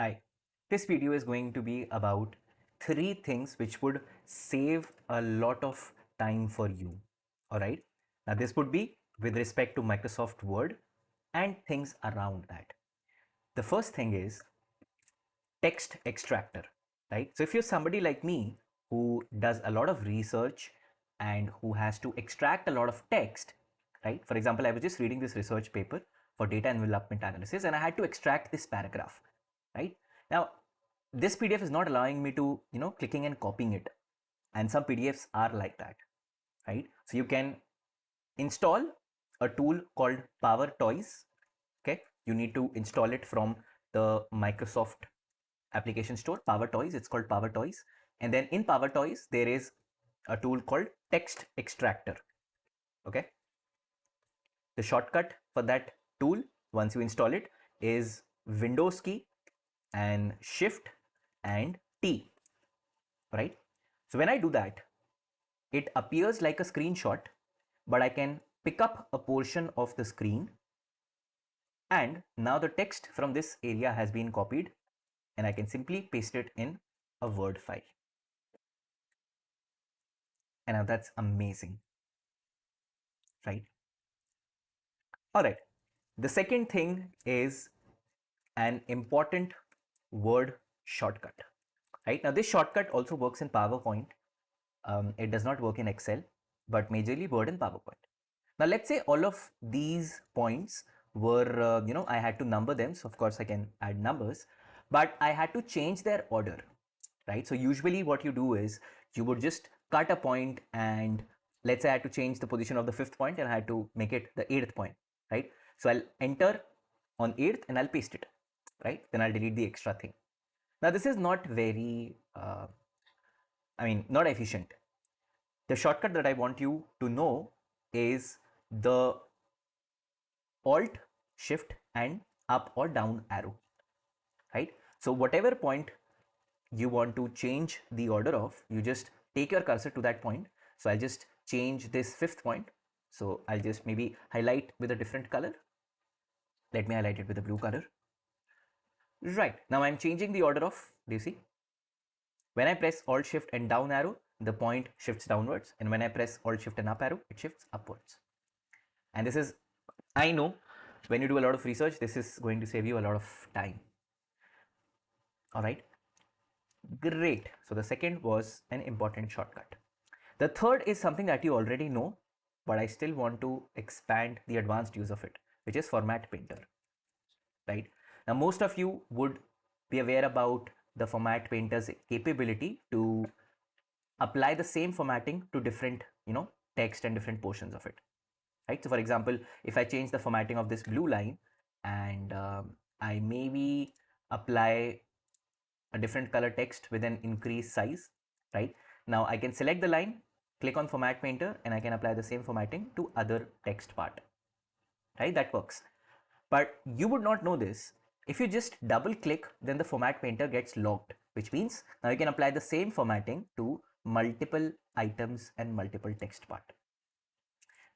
Hi, this video is going to be about 3 things which would save a lot of time for you. Alright, now this would be with respect to Microsoft Word and things around that. The first thing is text extractor, right? So if you're somebody like me who does a lot of research and who has to extract a lot of text, right? For example, I was just reading this research paper for data envelopment analysis and I had to extract this paragraph, right? Now, this PDF is not allowing me to, clicking and copying it. And some PDFs are like that, right? So you can install a tool called PowerToys. Okay, you need to install it from the Microsoft application store, PowerToys. It's called PowerToys. And then in PowerToys, there is a tool called Text Extractor. Okay, the shortcut for that tool, once you install it, is Windows key and Shift and T, right? So when I do that, it appears like a screenshot, but I can pick up a portion of the screen, and now the text from this area has been copied and I can simply paste it in a Word file. And now that's amazing, right? All right. The second thing is an important word shortcut, right? Now this shortcut also works in PowerPoint. It does not work in Excel, but majorly Word and PowerPoint. Now let's say all of these points were, I had to number them. So of course I can add numbers, but I had to change their order, right? So usually what you do is you would just cut a point, and let's say I had to change the position of the 5th point and I had to make it the 8th point, right? So I'll enter on 8th and I'll paste it, right? Then I'll delete the extra thing. Now this is not very, not efficient. The shortcut that I want you to know is the Alt, Shift and up or down arrow, right? So whatever point you want to change the order of, you just take your cursor to that point. So I'll just change this 5th point. So I'll just maybe highlight with a different color. Let me highlight it with a blue color. Right, now I'm changing the order of, do you see? When I press Alt, Shift and down arrow, the point shifts downwards, and when I press Alt, Shift and up arrow, it shifts upwards. And this is, I know, when you do a lot of research, this is going to save you a lot of time. All right, great. So the second was an important shortcut. The third is something that you already know, but I still want to expand the advanced use of it, which is Format Painter, right? Now, most of you would be aware about the Format Painter's capability to apply the same formatting to different, text and different portions of it, right? So for example, if I change the formatting of this blue line and I maybe apply a different color text with an increased size, right? Now I can select the line, click on Format Painter, and I can apply the same formatting to other text part, right? That works. But you would not know this. If you just double click, then the Format Painter gets locked, which means now you can apply the same formatting to multiple items and multiple text part.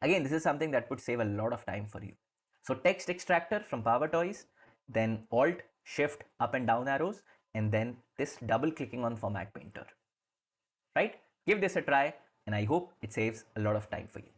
Again, this is something that would save a lot of time for you. So text extractor from PowerToys, then Alt, Shift, up and down arrows, and then this double clicking on Format Painter, right? Give this a try and I hope it saves a lot of time for you.